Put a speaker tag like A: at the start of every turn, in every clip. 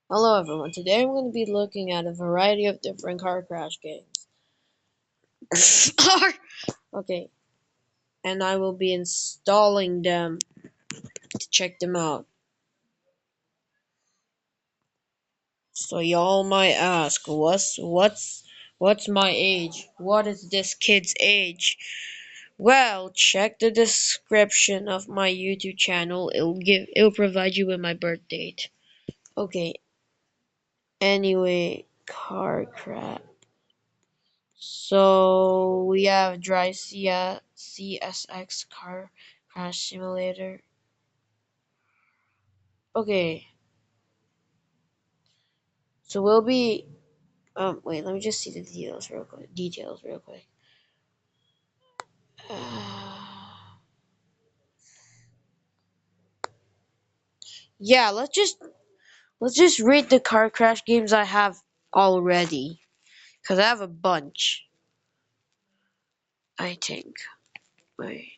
A: Hello everyone, today I'm going to be looking at a variety of different car crash games. Okay, and I will be installing them to check them out. So y'all might ask, what's my age? What is this kid's age? Well, check the description of my YouTube channel. It'll provide you with my birth date. Okay, anyway, car crash. So we have Drive CSX Car Crash Simulator. Okay, so we'll be wait, let me just see the details real quick. Yeah, let's just rate the car crash games I have already, cause I have a bunch. I think. Wait.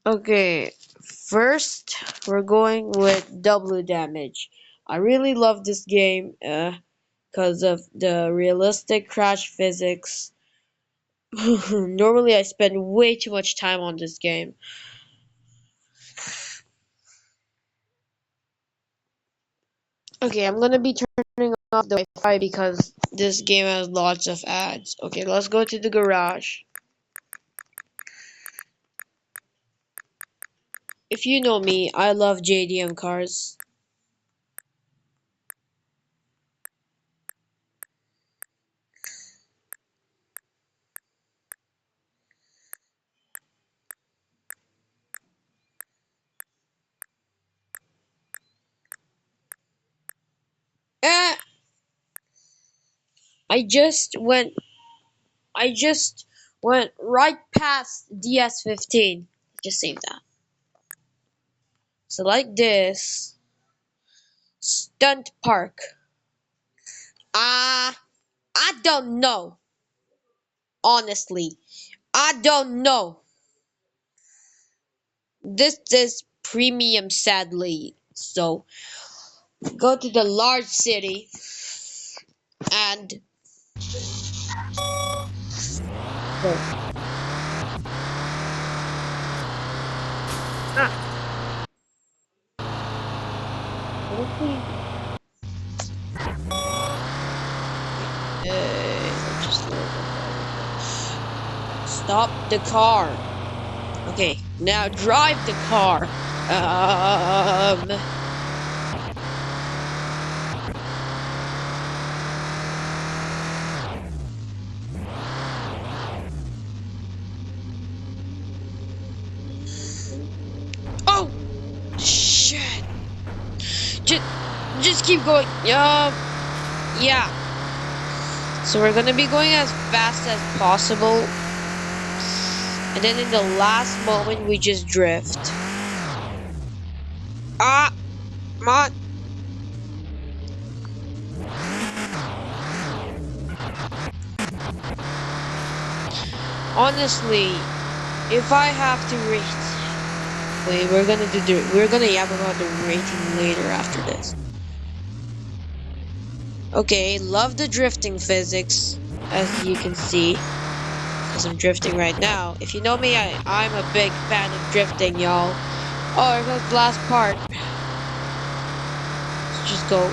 A: Okay, first we're going with Double Damage. I really love this game. Because of the realistic crash physics. Normally, I spend way too much time on this game. Okay, I'm gonna be turning off the Wi-Fi because this game has lots of ads. Okay, let's go to the garage. If you know me, I love JDM cars. Eh, I just went I just went right past DS15. Just save that. So like this, Stunt Park. Ah, I don't know. Honestly, I don't know. This is premium, sadly. So go to the large city and go. Ah, okay. Let's just stop the car. Okay, now drive the car. Um. Oh shit! Just, just keep going. Yeah. So we're gonna be going as fast as possible, and then in the last moment we just drift. Ah, my. Honestly, if I have to rate, wait, we're gonna yap about the rating later after this. Okay, love the drifting physics, as you can see, because I'm drifting right now. If you know me, I'm a big fan of drifting, y'all. Oh, here goes the last part. Let's just go.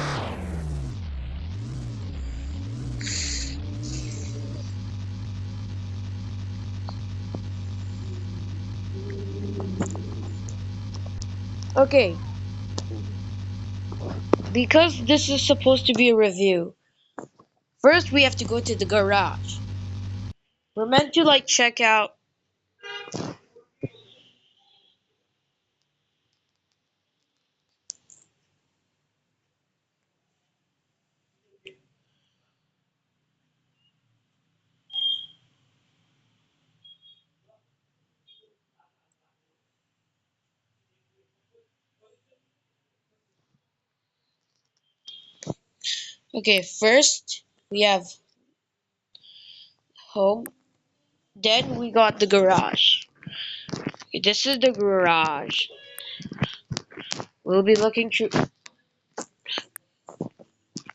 A: Okay, because this is supposed to be a review, first we have to go to the garage. We're meant to like check out. Okay, first we have home, then we got the garage. Okay, this is the garage. We'll be looking through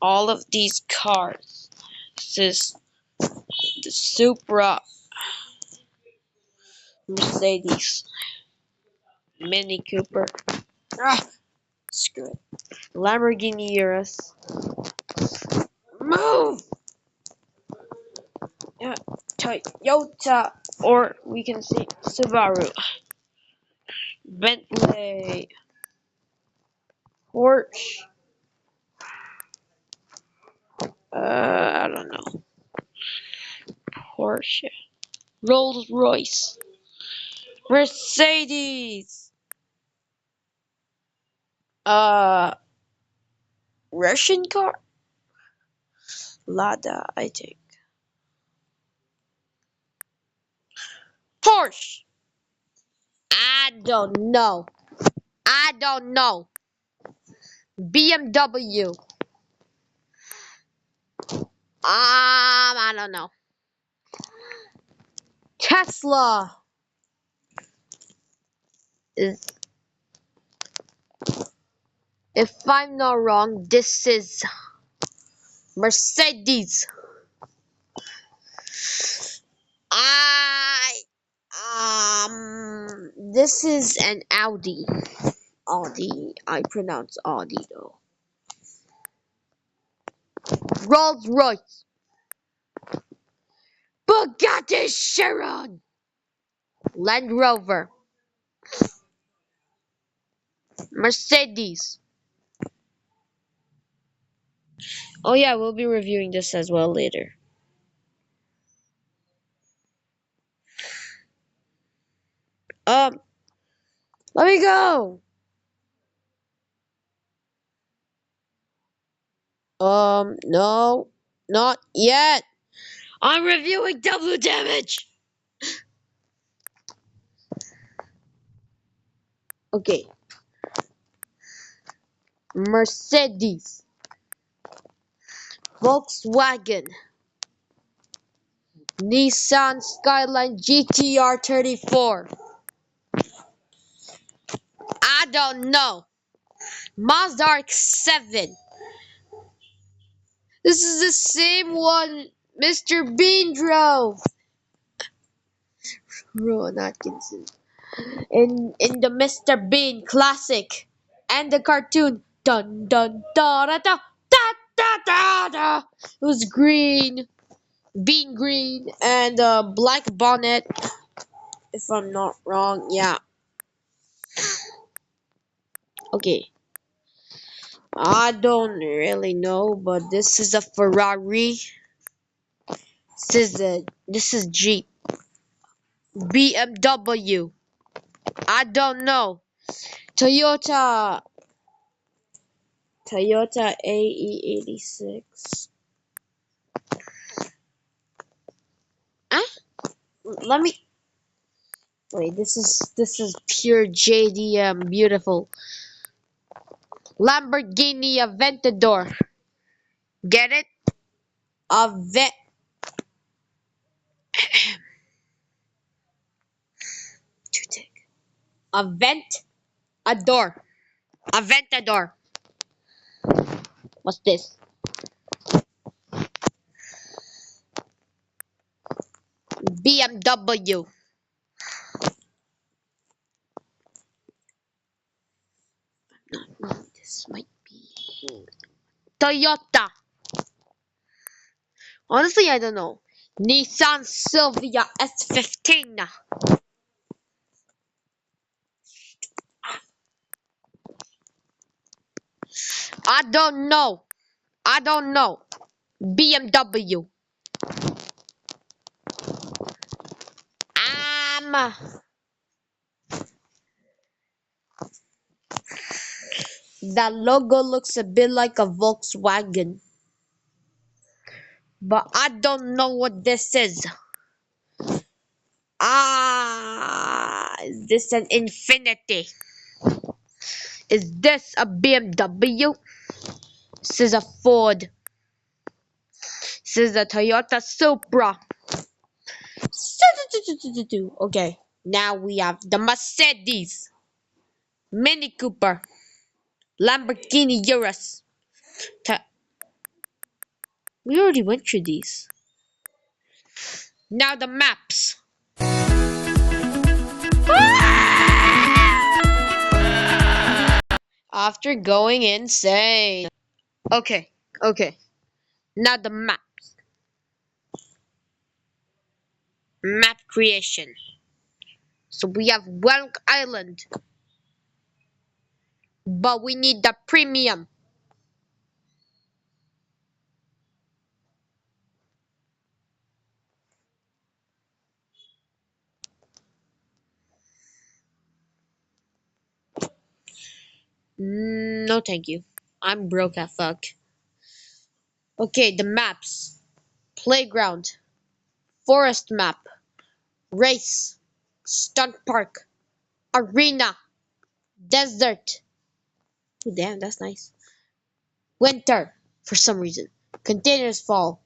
A: all of these cars. This is the Supra, Mercedes, Mini Cooper. Ah, screw it. Lamborghini Urus. Move! Toyota, or we can see Subaru, Bentley, Porsche. I don't know. Porsche, Rolls Royce, Mercedes. Uh, Russian car, Lada, I think. Porsche. I don't know. I don't know. BMW. I don't know. Tesla. Is If I'm not wrong, this is Mercedes. I this is an Audi. Audi. I pronounce Audi though. Rolls Royce. Bugatti Chiron. Land Rover. Mercedes. Oh yeah, we'll be reviewing this as well later. Um, Let me go. No, not yet. I'm reviewing double damage. Okay. Mercedes, Volkswagen, Nissan Skyline GTR 34. I don't know. Mazda RX-7. This is the same one Mr. Bean drove. Rowan Atkinson. In the Mr. Bean classic and the cartoon. Dun dun da da da da da da da. It was green, bean green, and a black bonnet. If I'm not wrong, yeah. Okay. I don't really know, but this is a Ferrari. This is Jeep. BMW. I don't know. Toyota. Toyota AE86. Huh? Let me wait. This is pure JDM. Beautiful. Lamborghini Aventador. Get it? Avent. Aventador. Aventador. What's this? BMW. This might be Toyota. Honestly, I don't know. Nissan Silvia S15. I don't know. I don't know. BMW. That logo looks a bit like a Volkswagen. But I don't know what this is. Is this an Infiniti? Is this a BMW? This is a Ford. This is a Toyota Supra. Okay, now we have the Mercedes Mini Cooper. Lamborghini Urus. We already went through these. Now the maps. After going insane. Okay. Now the maps. Map creation. So we have Welk Island. But we need the premium. No, thank you. I'm broke as fuck. Okay, the maps. Playground. Forest map. Race. Stunt park. Arena. Desert. Oh, damn, that's nice. Winter. For some reason. Continuous fall.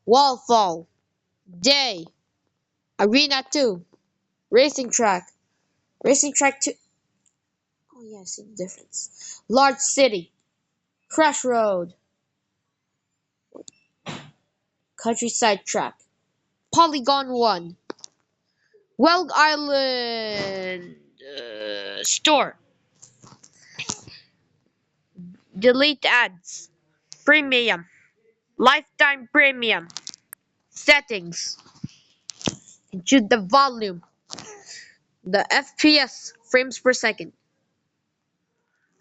A: Wall fall. Day. Arena 2. Racing track. Racing track 2. Oh, yeah, I see the difference. Large city. Crash road. Countryside track. Polygon 1. Welk Island store. Delete ads. Premium. Lifetime premium. Settings. Choose the volume. The FPS frames per second.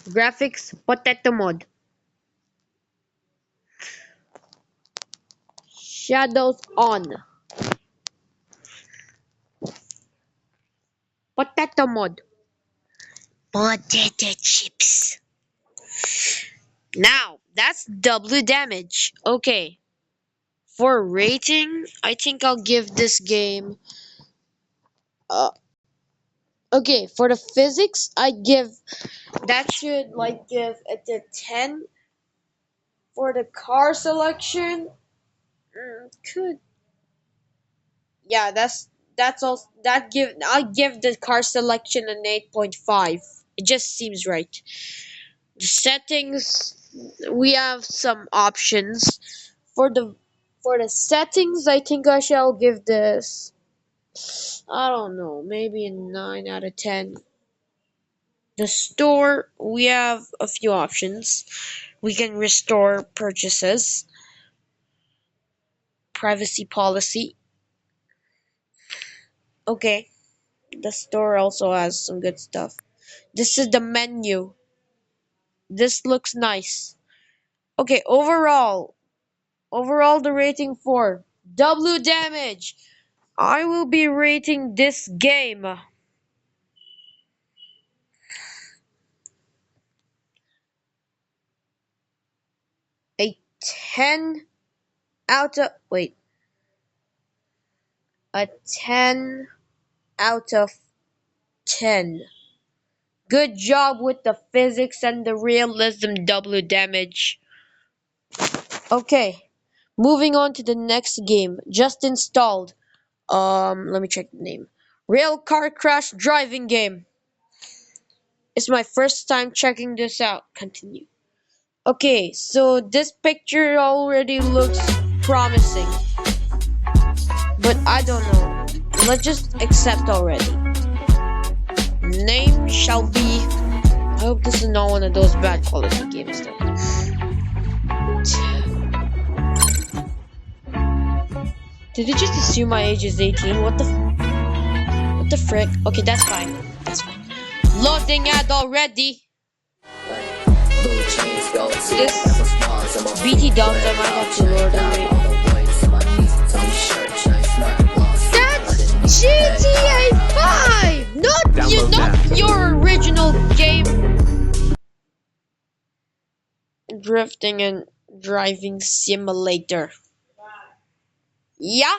A: Graphics potato mode. Shadows on. Potato mode. Potato chips. Now, that's double damage. Okay. For rating, I think I'll give this game okay, for the physics, I give that should like give it a 10. For the car selection, could yeah, that's all. That give I give the car selection an 8.5. It just seems right. The settings, we have some options for the settings. I think I shall give this. I don't know, maybe a 9 out of 10. The store, we have a few options. We can restore purchases, privacy policy. Okay, the store also has some good stuff. This is the menu. This looks nice. Okay, overall the rating for W damage. I will be rating this game a 10 out of a 10 out of 10. Good job with the physics and the realism, W damage. Okay, moving on to the next game. Just installed. Let me check the name. Real car crash driving game. It's my first time checking this out. Continue. Okay, so this picture already looks promising. But I don't know. Let's just accept already. Name shall be. I hope this is not one of those bad quality games though. Did it just assume my age is 18? What the frick? Okay, that's fine. That's fine. Loading ad already. This BT dubs, I might have to load it. That's GTA 5, not your original game. Drifting and driving simulator. Yeah.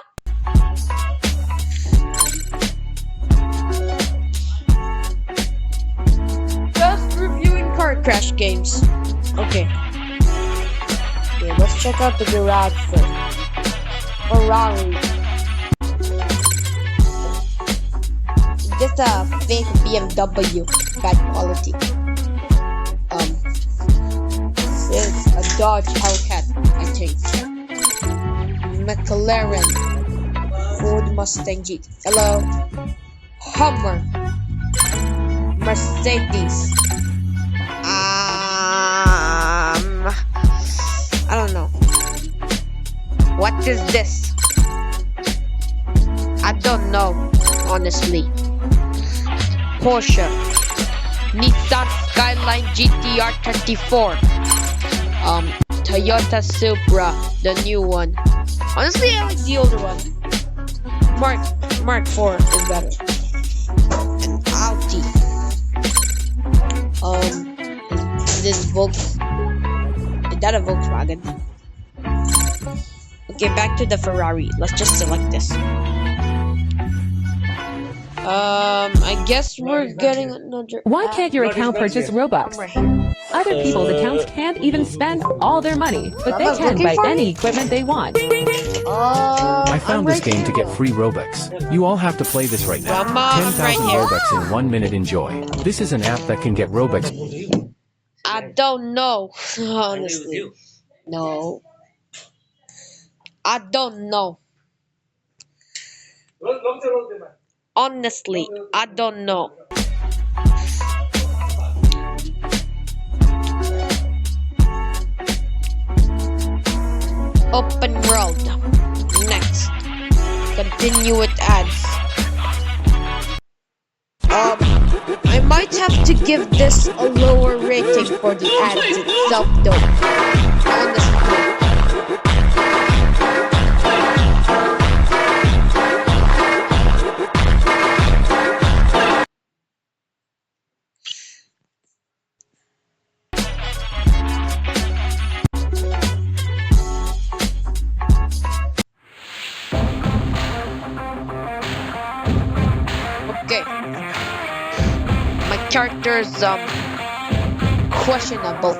A: Just reviewing car crash games. Okay, let's check out the garage first. Ferrari. Just a fake BMW. Bad quality. Dodge Hellcat, I think. McLaren, Ford Mustang GT. Hello. Hummer, Mercedes. I don't know. What is this? I don't know, honestly. Porsche, Nissan Skyline GTR 24, Toyota Supra, the new one. Honestly, I like the older one. Mark 4 is better. An Audi. This is that a Volkswagen? Okay, back to the Ferrari. Let's just select this. I guess we're getting another.
B: Why can't your account purchase Robux?
A: Right here.
B: Other people's accounts can't even spend all their money, but they can buy any equipment they want.
C: I found this game to get free Robux. You all have to play this right now. 10,000 Robux in 1 minute. Enjoy. This is an app that can get Robux.
A: I don't know, honestly. No. I don't know. Honestly, I don't know. Open world. Next. Continue with ads. I might have to give this a lower rating for the ads itself though. Honestly. Okay. My character's questionable.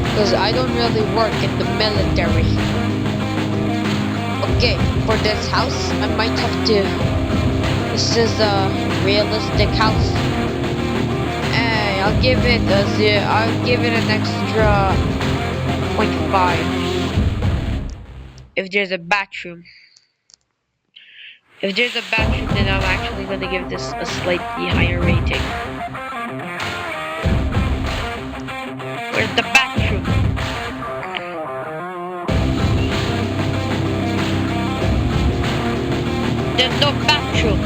A: Because I don't really work in the military. Okay, for this house, I might have to. This is a realistic house. Hey, I'll give it an extra 0.5. If there's a bathroom. If there's a bathroom, then I'm actually gonna give this a slightly higher rating. Where's the bathroom? There's no bathroom.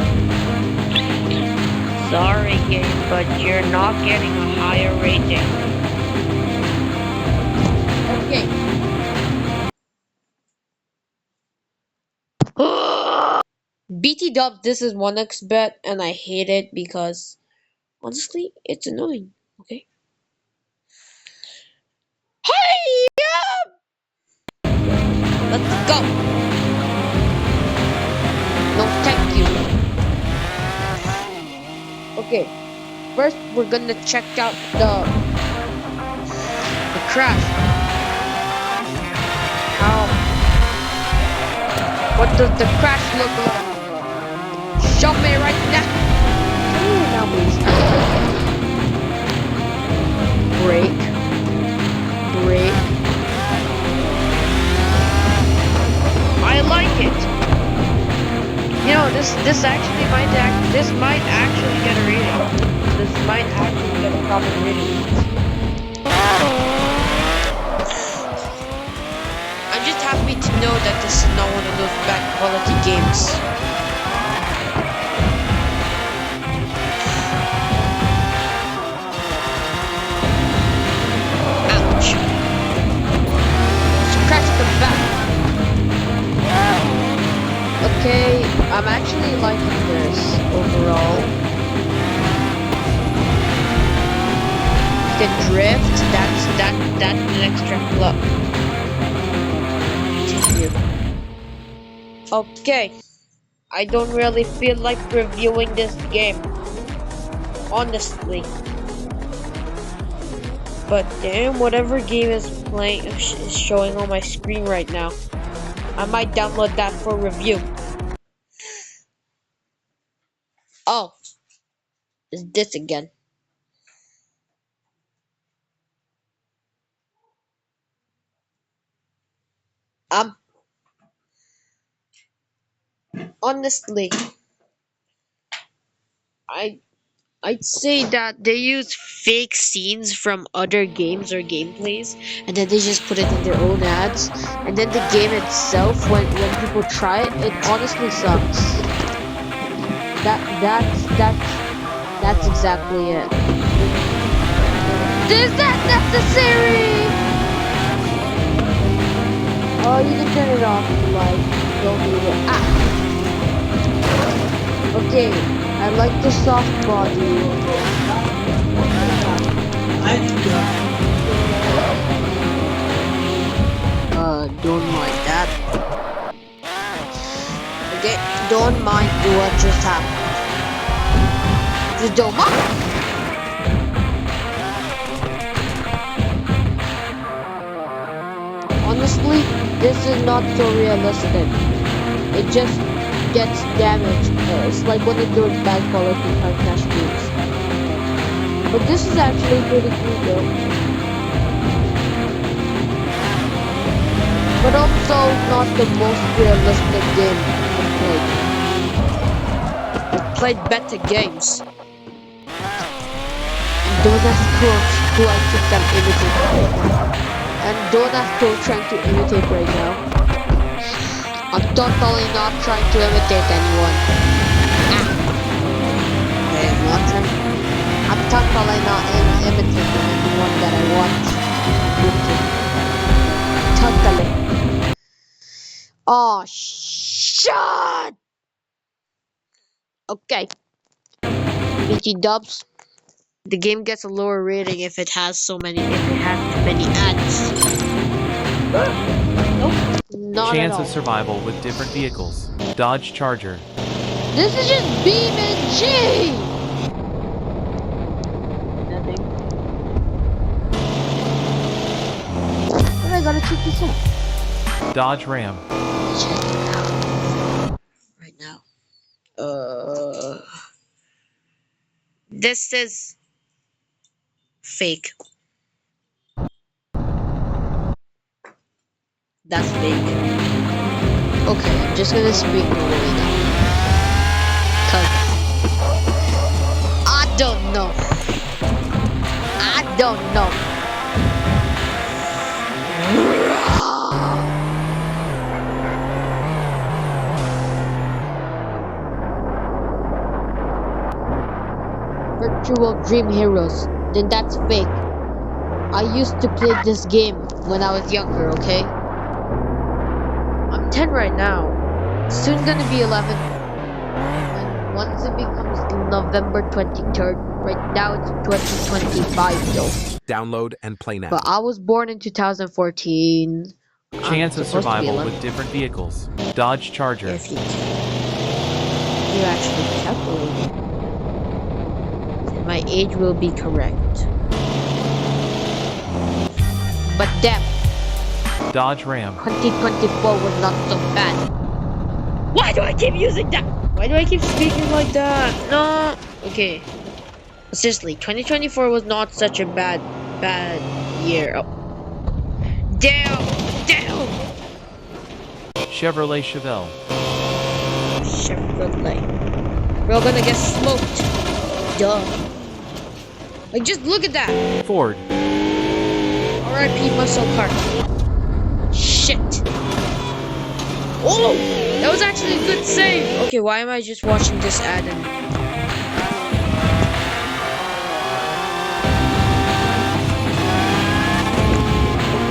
A: Sorry, game, but you're not getting a higher rating. Okay. BT dub, this is 1xbet, and I hate it because honestly, it's annoying. Okay. Hey! Let's go. No, thank you. Okay. First, we're gonna check out the crash. What does the crash look like? Show me right now. Now please. Brake. I like it. You know, this actually might actually get a rating. This might actually get a proper rating. I'm just happy to know that this is not one of those bad quality games. Ouch. Scratch the back. Okay, I'm actually liking this overall. The drift, that's an extra club. Okay, I don't really feel like reviewing this game, honestly. But damn, whatever game is playing is showing on my screen right now, I might download that for review. Oh, is this again? Honestly, I I'd say that they use fake scenes from other games or gameplays, and then they just put it in their own ads. And then the game itself, when people try it, it honestly sucks. That's exactly it. Is that necessary? Oh, you can turn it off if you like. Don't need it. Ah. Okay, I like the soft body. Don't mind that. Okay, don't mind what just happened. Just don't mind. Honestly, this is not so realistic. It just gets damaged. It's like one of those bad quality car crash games. But this is actually pretty cool though. But also not the most realistic game I've played. I've played better games. And don't ask who I think I'm imitating. And don't ask who I'm trying to imitate right now. I'm totally not trying to imitate anyone. I am not trying. I'm totally not imitating anyone that I want. Totally. Oh, shit! Okay. BT dubs. The game gets a lower rating if it has too many ads. Nope. Not at
C: Chance
A: all.
C: of survival with different vehicles. Dodge Charger.
A: This is just Beam and G! Nothing. But I gotta check this out.
C: Dodge Ram.
A: Check it out. Right now. This is fake. That's fake. Okay, I'm just gonna speak normally now. Cause I don't know. I don't know. Virtual Dream Heroes. Then that's fake. I used to play this game when I was younger, okay? I'm 10 right now. Soon gonna be 11. And once it becomes November 23rd, right now it's 2025 though.
D: Download and play now.
A: But I was born in 2014.
C: Chance of survival with different vehicles. Dodge Charger.
A: If you actually calculate it, my age will be correct. But damn,
C: Dodge Ram.
A: 2024 was not so bad. Why do I keep using that? Why do I keep speaking like that? No. Okay. Seriously, 2024 was not such a bad year. Oh. Damn.
C: Chevrolet Chevelle.
A: Chevrolet. We're all gonna get smoked. Duh. Like, just look at that.
C: Ford.
A: R.I.P. muscle car. Shit. Oh, that was actually a good save. Okay, why am I just watching this ad and...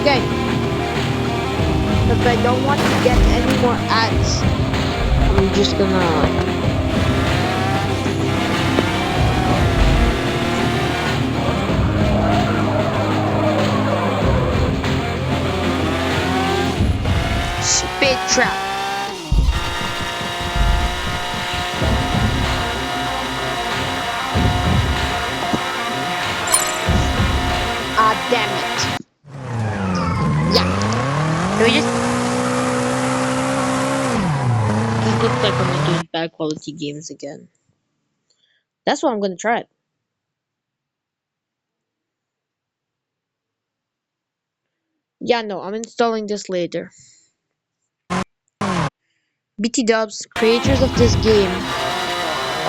A: Okay. If I don't want to get any more ads, I'm just gonna... Speed trap. Ah, damn it. Yeah. Can we just... It looks like I'm doing bad quality games again. That's what I'm gonna try. Yeah, no, I'm installing this later. BT Dubs, creators of this game,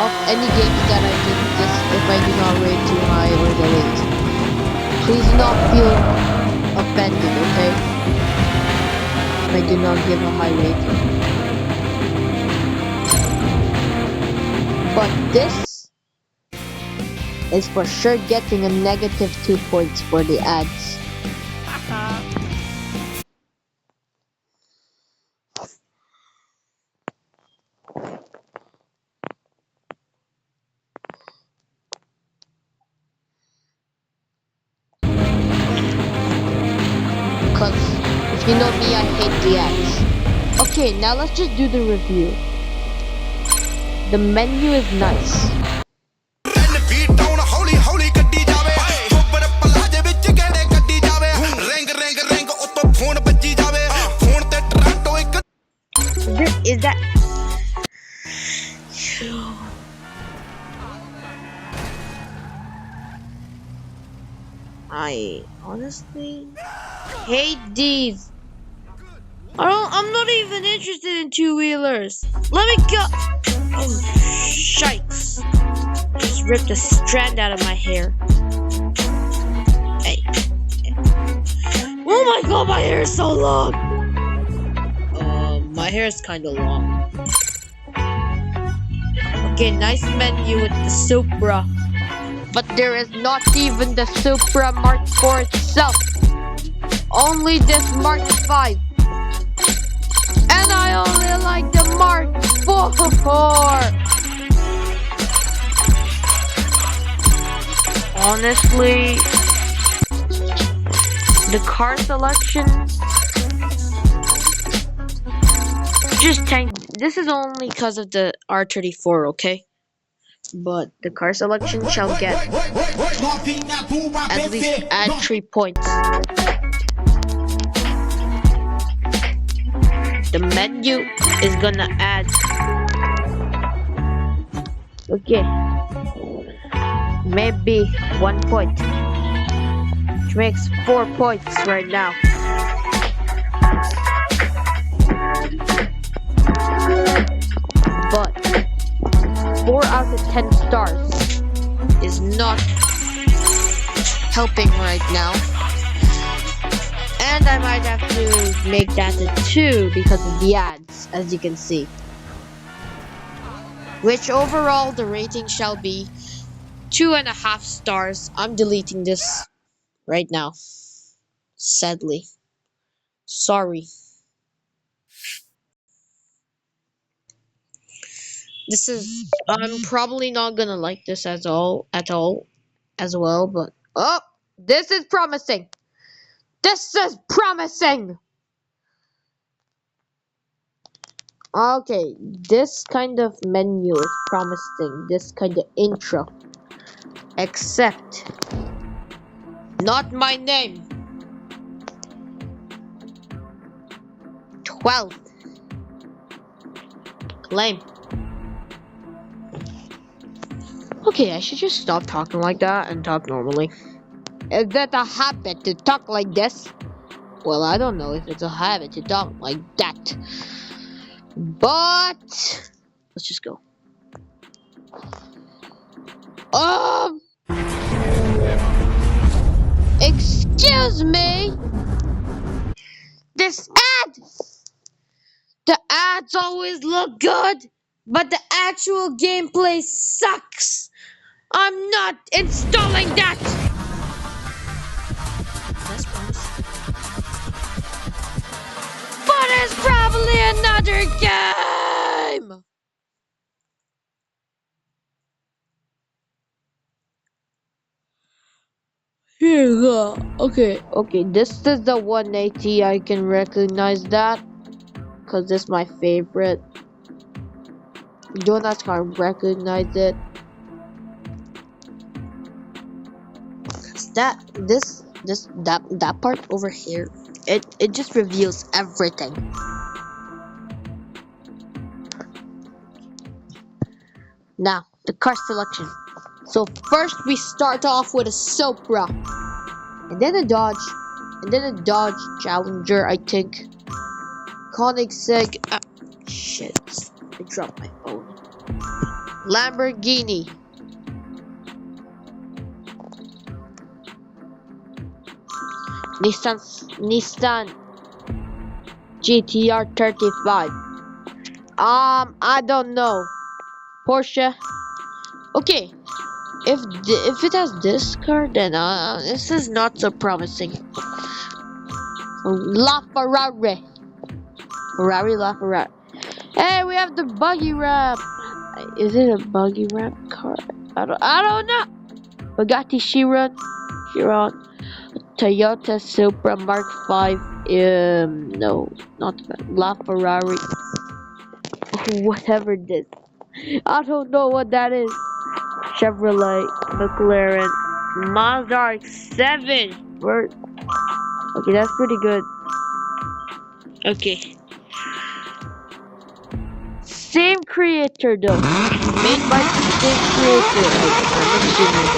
A: of any games that I did this, if I do not rate too high or delete, please do not feel offended, okay? If I do not give a high rating. But this is for sure getting a negative 2 points for the ads. Cause if you know me, I hate the ads. Okay, now let's just do the review. The menu is nice. Is that I honestly hate these. I'm not even interested in two-wheelers. Let me go. Oh, shikes. Just ripped a strand out of my hair. Hey. Oh my god, my hair is so long. My hair is kind of long. Okay, nice menu with the Supra. But there is not even the Supra Mark IV itself. Only this Mark V. And I only like the Mark IV. Honestly, the car selection just tank. This is only because of the R34, okay? But the car selection shall get at least add 3 points. The menu is gonna add. Okay. Maybe 1 point. Which makes 4 points right now. But 4 out of 10 stars is not helping right now. And I might have to make that a 2 because of the ads, as you can see. Which overall the rating shall be 2.5 stars. I'm deleting this right now. Sadly. Sorry. I'm probably not gonna like this at all as well, but oh, this is promising. This is promising. Okay, this kind of menu is promising. This kind of intro, except not my name. 12th claim. Okay, I should just stop talking like that and talk normally. Is that a habit to talk like this? Well, I don't know if it's a habit to talk like that. But let's just go. Excuse me. This ad. The ads always look good, but the actual gameplay sucks. I'm not installing that. That's promising. But it's probably another game. Here we go. Okay, this is the 180. I can recognize that because this is my favorite. Jonas can't recognize it. That part over here, it just reveals everything. Now, the car selection. So first we start off with a Supra, and then a Dodge, and then a Dodge Challenger, I think. Koenigsegg. shit. I dropped my phone. Lamborghini. Nissan GTR 35. I don't know. Porsche. Okay, if it has this car, then this is not so promising. LaFerrari. LaFerrari. Hey, we have the buggy wrap. Is it a buggy wrap car? I don't know. Bugatti Chiron. Toyota Supra Mark V. No, not that. LaFerrari. Whatever this. I don't know what that is. Chevrolet, McLaren, Mazda X7. Okay, that's pretty good. Okay. Same creator though. Made by the same creator. I'm assuming.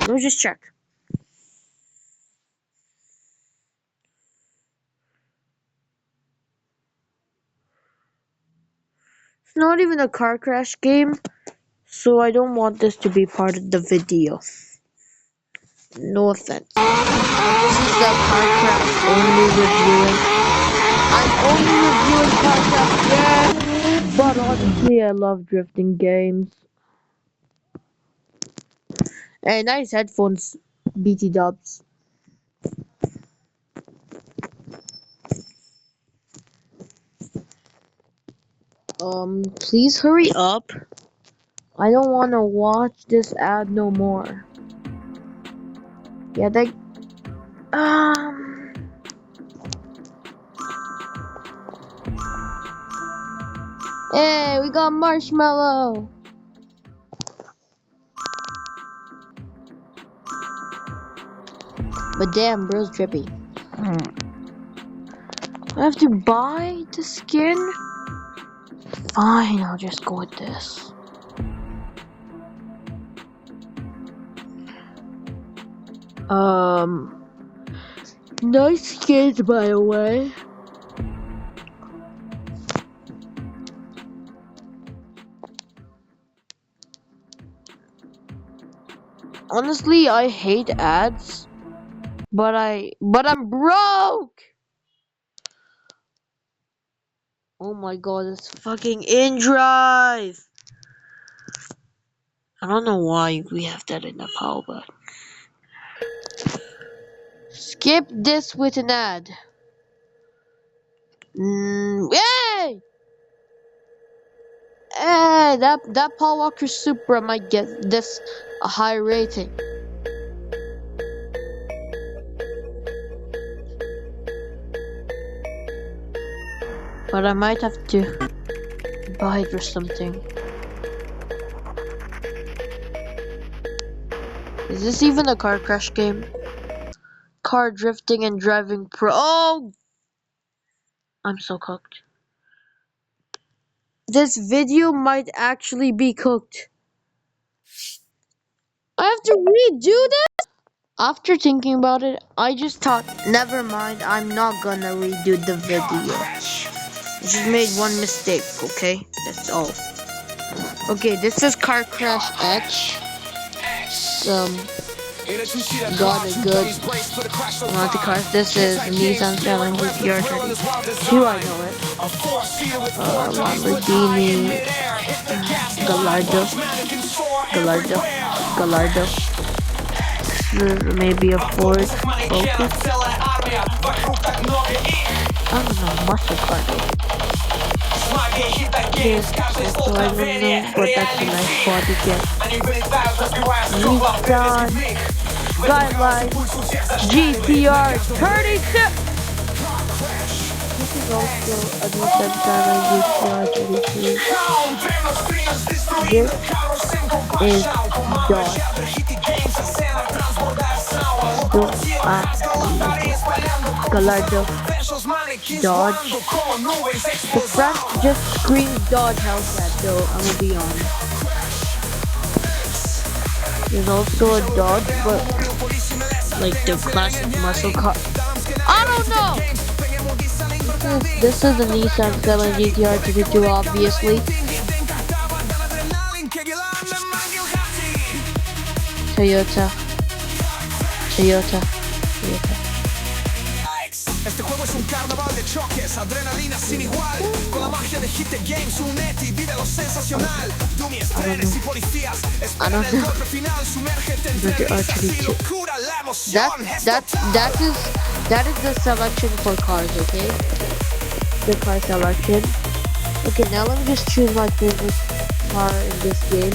A: Let me just check. It's not even a car crash game, so I don't want this to be part of the video. No offense. This is the car crash only reviewing. I'm only reviewing car crash, yeah. But honestly, I love drifting games. Hey, nice headphones, BT Dubs. Please hurry up. I don't want to watch this ad no more. Yeah, Hey, we got marshmallow. But damn, bro's trippy. I have to buy the skin? Fine, I'll just go with this. Nice skins, by the way. Honestly, I hate ads, but I'm broke. Oh my god, it's fucking InDrive. I don't know why we have that in Nepal, but skip this with an ad. Yay! Hey, that Paul Walker Supra might get this a high rating. But I might have to buy it or something. Is this even a car crash game? Car drifting and driving pro. Oh! I'm so cooked. This video might actually be cooked. I have to redo this? After thinking about it, I just thought, never mind, I'm not gonna redo the video. I just made one mistake, okay? That's all. Okay, this is Car Crash X. Got a good amount of cars. This is Nissan Challenger GR32. I know it. Lamborghini, Gallardo. Maybe a Ford Focus. I don't know, muscle car. Yes, so I don't know, but that's a nice body kit. Nissan Skyline GTR 36. This is also a Nissan Skyline GTR 33. This is Dodge. Gallardo Dodge. The front just screams Dodge Hellcat though, I'm gonna be honest. There's also a Dodge, but like the classic muscle car. I don't know. This is the Nissan 7 GTR 32, obviously. Toyota. Toyota. Toyota.
D: Este juego es un carnaval de choques, adrenalina sin igual. Con la magia de Hit the Games, únete y vive lo sensacional. Dummies, trenes y policías, esperan el golpe final, sumérgete entre risas y locura, la emoción.
A: That is the selection for cars, okay? The car selection. Okay, now let me just choose my favorite car in this game,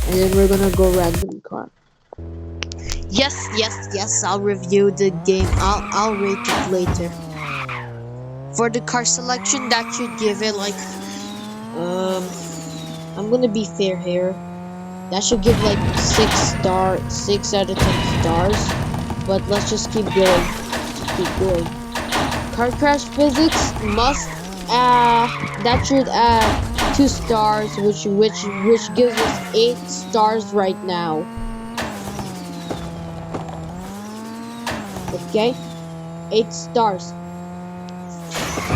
A: and then we're gonna go random car. Yes, I'll review the game. I'll rate it later. For the car selection, that should give it like I'm gonna be fair here. That should give like 6 out of 10 stars. But let's just keep going. Keep going. Car crash physics must that should add 2 stars, which gives us 8 stars right now. Okay, 8 stars.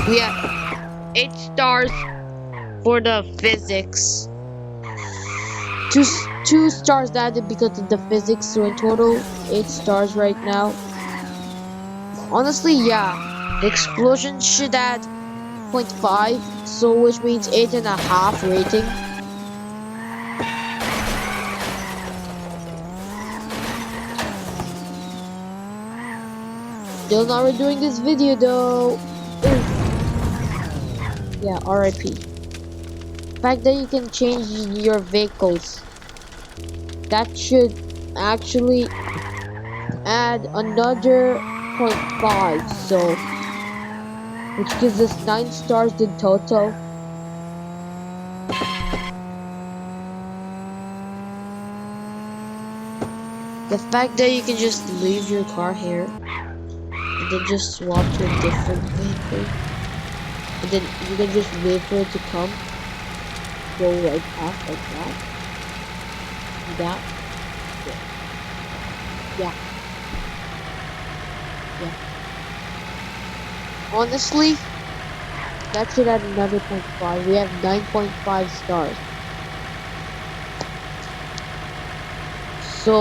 A: Yeah, 8 stars for the physics. Two stars added because of the physics, so in total 8 stars right now. Honestly, yeah, the explosion should add 0.5, so which means 8.5 rating. Still not redoing this video though. Yeah, RIP. Fact that you can change your vehicles, that should actually add another 0.5, so which gives us 9 stars in total. The fact that you can just leave your car here and then just swap to a different vehicle, and then you can just wait for it to come, go right past like that. Yeah. Honestly, that should add another 0.5. We have 9.5 stars. So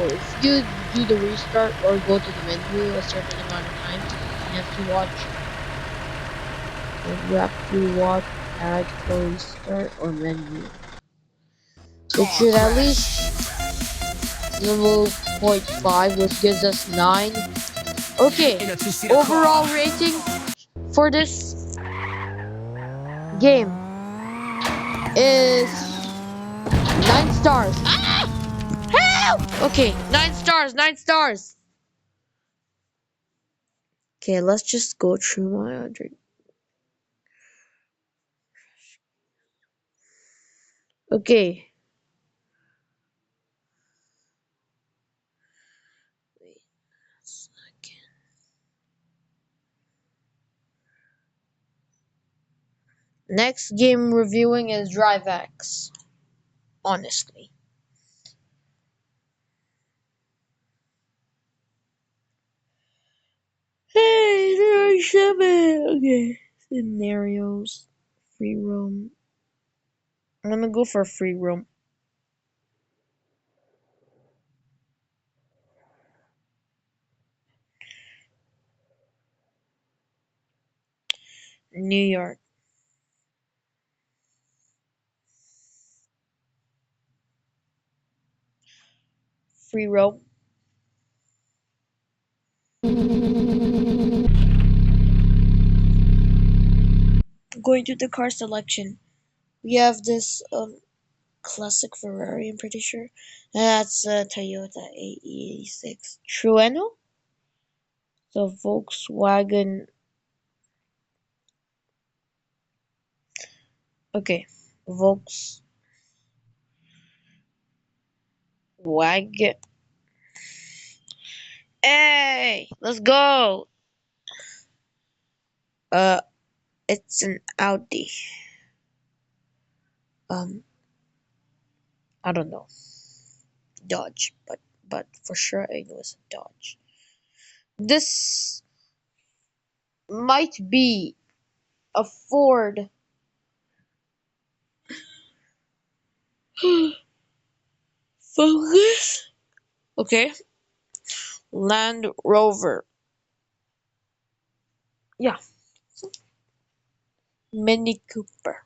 A: if you do the restart or go to the menu a certain amount of times, you have to watch. You have to watch add for restart or menu. It should at least level 0.5, which gives us 9. Okay, overall rating for this game is 9 stars. Help! Okay, 9 stars, 9 stars. Okay, let's just go through my other. Okay. Wait a second. Next game reviewing is DriveX. Honestly. Hey, there are 7. Okay. Scenarios. Free roam. I'm gonna go for free roam. New York. Free roam. Going to the car selection. We have this classic Ferrari, I'm pretty sure. That's a Toyota AE86. Trueno? So Volkswagen. Okay. Volkswagen. Hey! Let's go! Uh, it's an Audi. I don't know. Dodge, but for sure I know it's a Dodge. This might be a Ford. Focus. Okay. Land Rover. Yeah. Mini Cooper.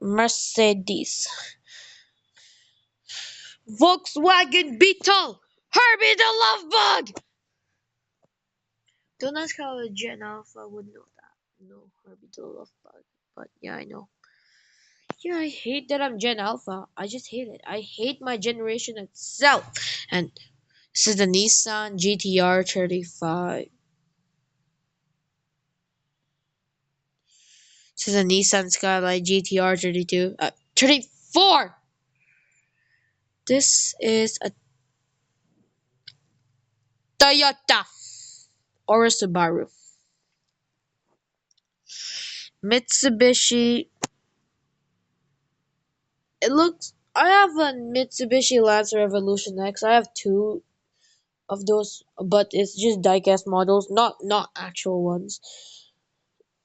A: Mercedes. Volkswagen Beetle. Herbie the Love Bug. Don't ask how a Gen Alpha would know that. No, Herbie the Love Bug. But yeah, I know. Yeah, I hate that I'm Gen Alpha. I just hate it. I hate my generation itself. And this is the Nissan GTR 35. This is a Nissan Skyline GTR 32. 34! This is a Toyota or a Subaru. Mitsubishi. It looks. I have a Mitsubishi Lancer Evolution X. I have two of those, but it's just diecast models, not actual ones.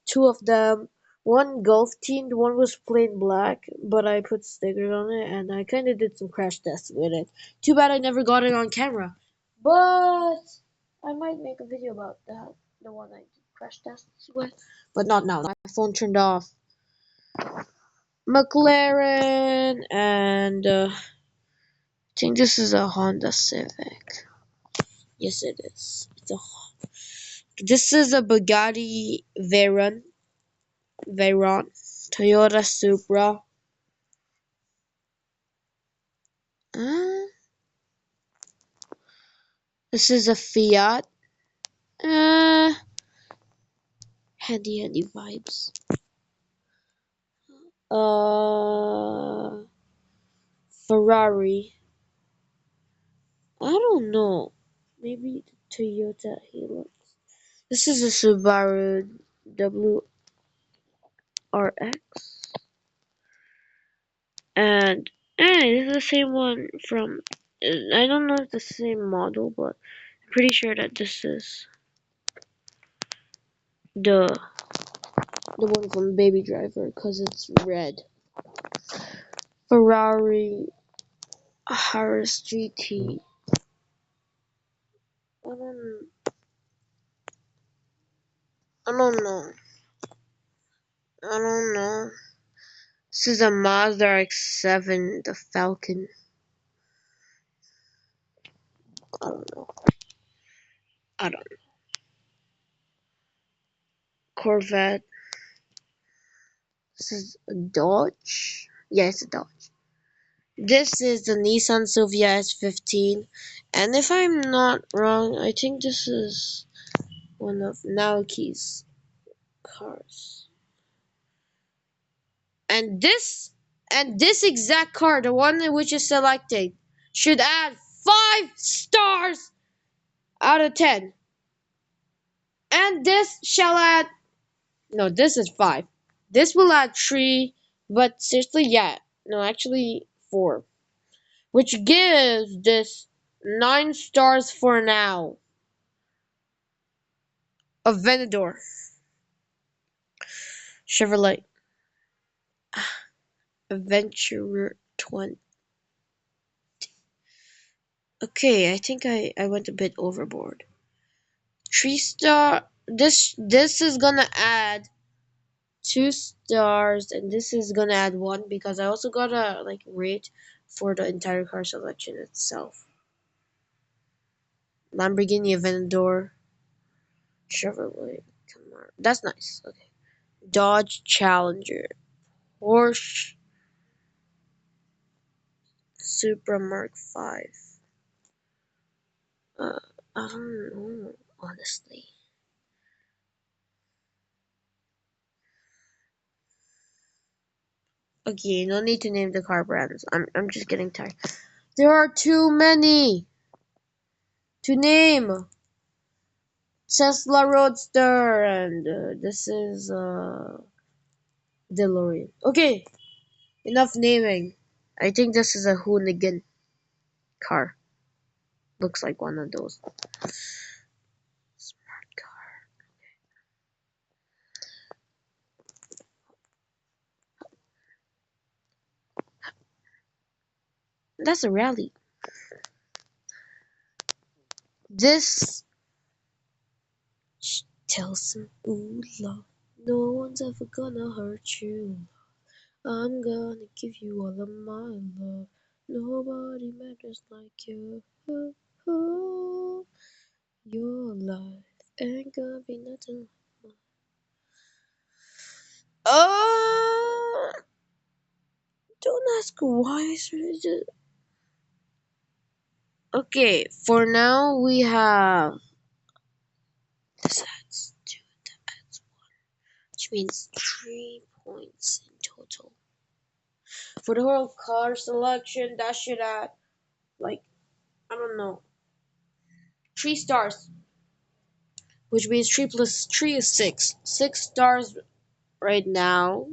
A: Two of them. One golf themed, one was plain black, but I put stickers on it and I kind of did some crash tests with it. Too bad I never got it on camera, but I might make a video about that, the one I did crash tests with, but not now. My phone turned off. McLaren and I think this is a Honda Civic. Yes, it is. This is a Bugatti Veyron, Toyota Supra. Uh, this is a Fiat. Uh, handy vibes. Ferrari. I don't know. Maybe the Toyota Hilux. This is a Subaru WRX. And this is the same one from. I don't know if it's the same model, but I'm pretty sure that this is the one from Baby Driver because it's red. Ferrari Harris GT. I don't know. I don't know. This is a Mazda X7, the Falcon. I don't know. I don't know. Corvette. This is a Dodge. Yeah, it's a Dodge. This is the Nissan Silvia S15. And if I'm not wrong, I think this is one of Naoki's cars. And this exact car, the one which is selected, should add 5 stars out of 10. And this shall add, no, this is 5. This will add 3, but seriously, yeah, no, actually 4. Which gives this 9 stars for now. Aventador. Chevrolet. Adventurer 20. Okay, I think I went a bit overboard. 3 star. This is gonna add 2 stars, and this is gonna add 1 because I also gotta like rate for the entire car selection itself. Lamborghini Aventador, Chevrolet Camaro. That's nice. Okay. Dodge Challenger, Porsche Supra Mark 5. I don't know, honestly. Okay, no need to name the car brands. I'm just getting tired. There are too many to name. Tesla Roadster, and this is DeLorean. Okay, enough naming. I think this is a Hoonigan. car. Looks like one of those. Smart car. That's a rally. This tells him, ooh, love, no one's ever gonna hurt you. I'm gonna give you all of my love. Nobody matters like you. Your life ain't gonna be nothing. Oh, don't ask why. Okay, for now we have this adds 2, that adds 1, which means 3 points in total. For the whole car selection, that should add, like, I don't know, 3 stars, which means 3 plus 3 is 6. 6 stars right now.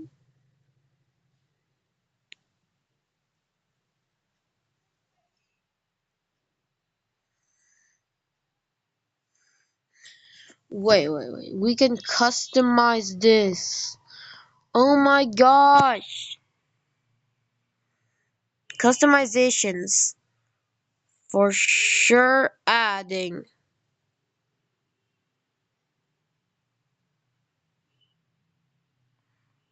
A: Wait. We can customize this. Oh my gosh. Customizations. For sure adding.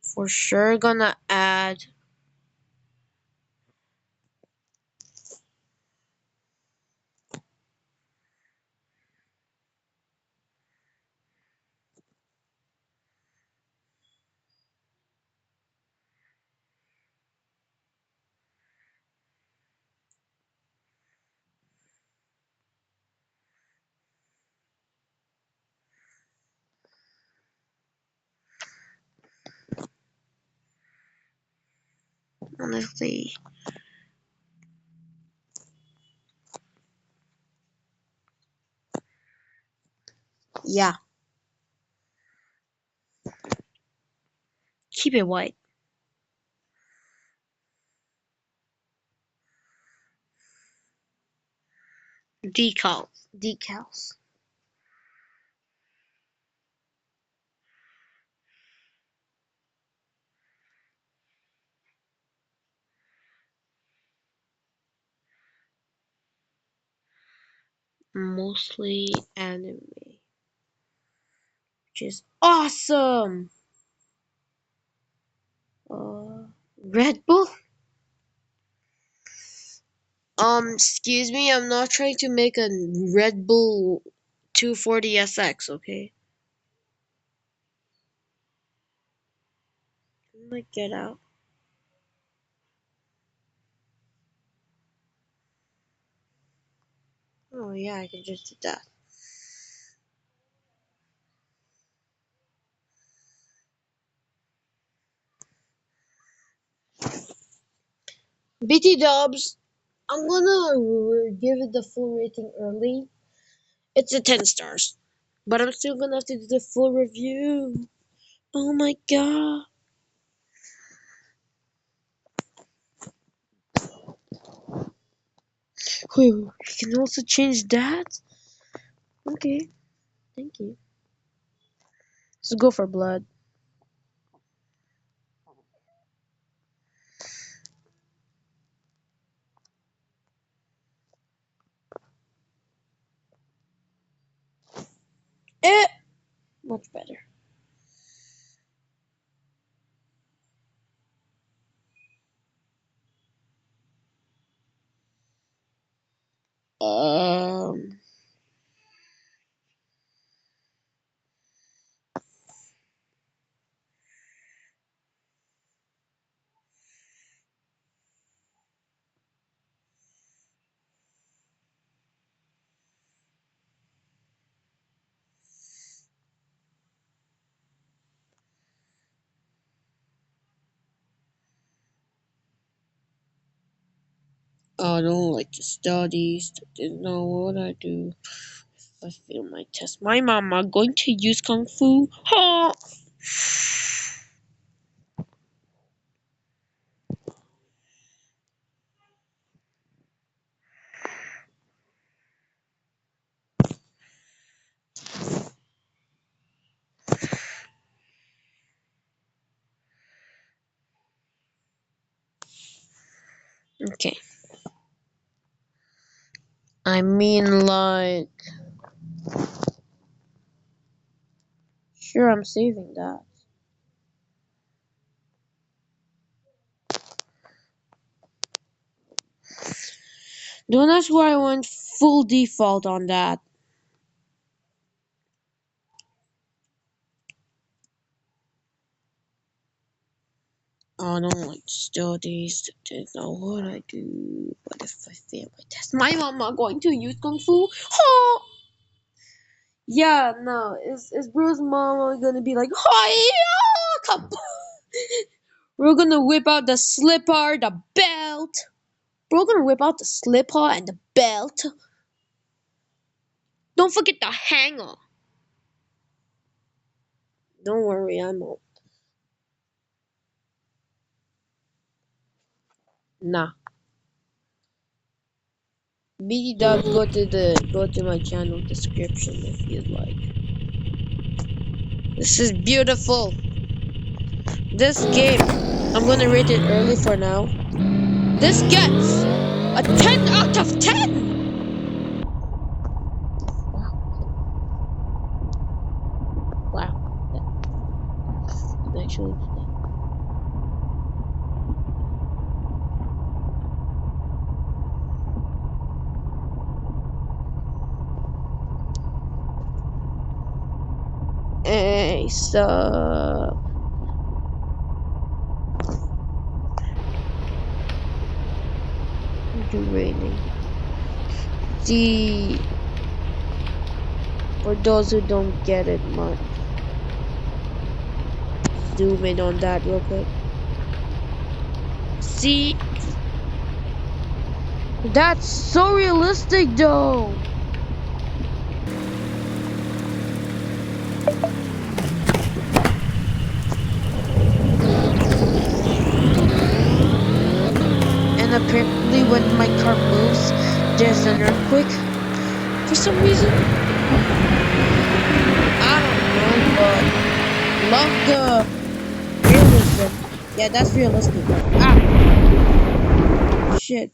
A: For sure gonna add. Honestly. Yeah. Keep it white. Decals. Mostly anime. Which is awesome! Red Bull? Excuse me, I'm not trying to make a Red Bull 240SX, okay? Like, get out. Oh yeah, I can just do that. BT Dubs, I'm gonna give it the full rating early. It's a 10 stars. But I'm still gonna have to do the full review. Oh my god. Wait, you can also change that? Okay, thank you. Let's go for blood. Eh! Much better. Um, I don't like to study. Study is not what I do. If I fail my test, my mama going to use kung fu. Ha! Okay. I mean, like, sure, I'm saving that. Don't ask why I went full default on that. Oh, I don't like studies. Don't know what I do. What if I fail my test? My mama going to use Kung Fu? Oh! Yeah, no. Is Bro's mama gonna be like, hi, come. We're gonna whip out the slipper, the belt. We're gonna whip out the slipper and the belt. Don't forget the hanger. Don't worry, I'm old. Nah. BD dubs, go to my channel description if you'd like. This is beautiful. This game, I'm gonna rate it early for now. This gets a 10 out of 10! Wow. Wow. Actually, hey, so rating. See, for those who don't get it much, zoom in on that real quick. See, that's so realistic though. And apparently when my car moves, there's an earthquake for some reason. I don't know, but love the realism. Yeah, that's realistic. Ah, shit.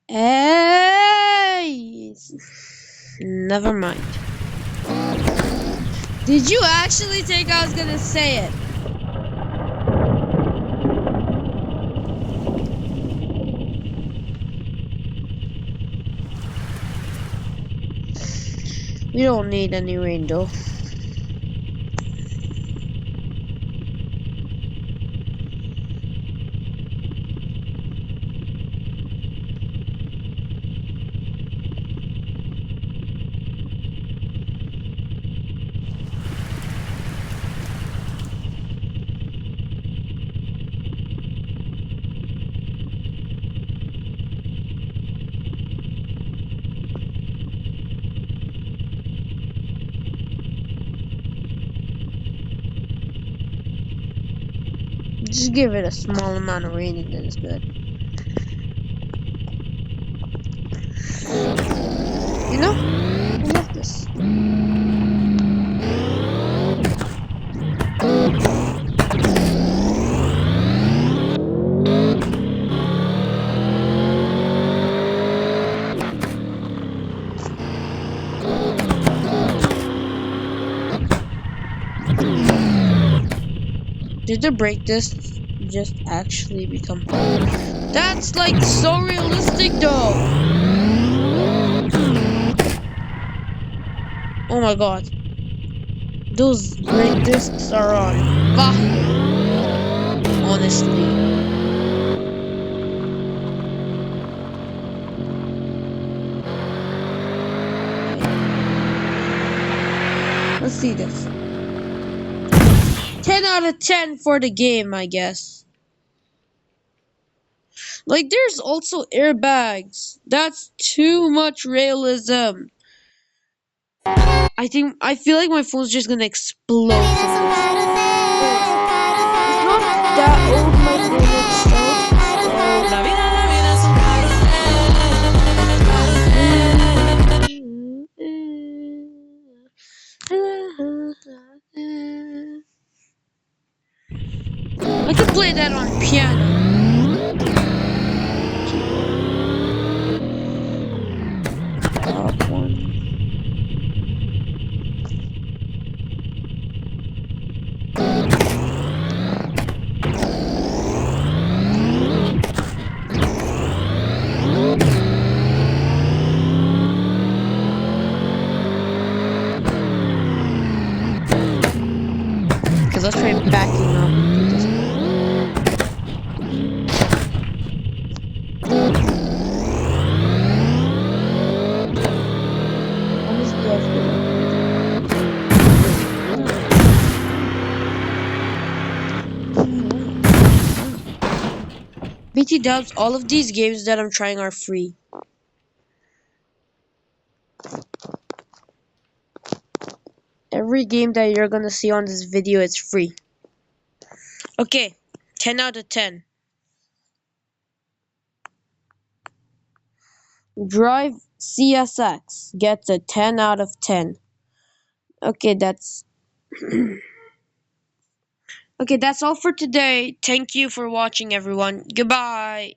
A: Hey, never mind. Did you actually think I was gonna say it? We don't need any rain though. Just give it a small amount of rain and then it's good. You know? I love this. Did the break disc just actually become... That's like so realistic though! Oh my god. Those break discs are on fire. Honestly. Let's see this. 10 out of 10 for the game, I guess. Like, there's also airbags. That's too much realism. I feel like my phone's just gonna explode. It's not that old my phone itself. BT Dubs, all of these games that I'm trying are free. Every game that you're gonna see on this video is free. Okay, 10 out of 10. Drive CSX gets a 10 out of 10. Okay, that's okay, that's all for today. Thank you for watching, everyone. Goodbye.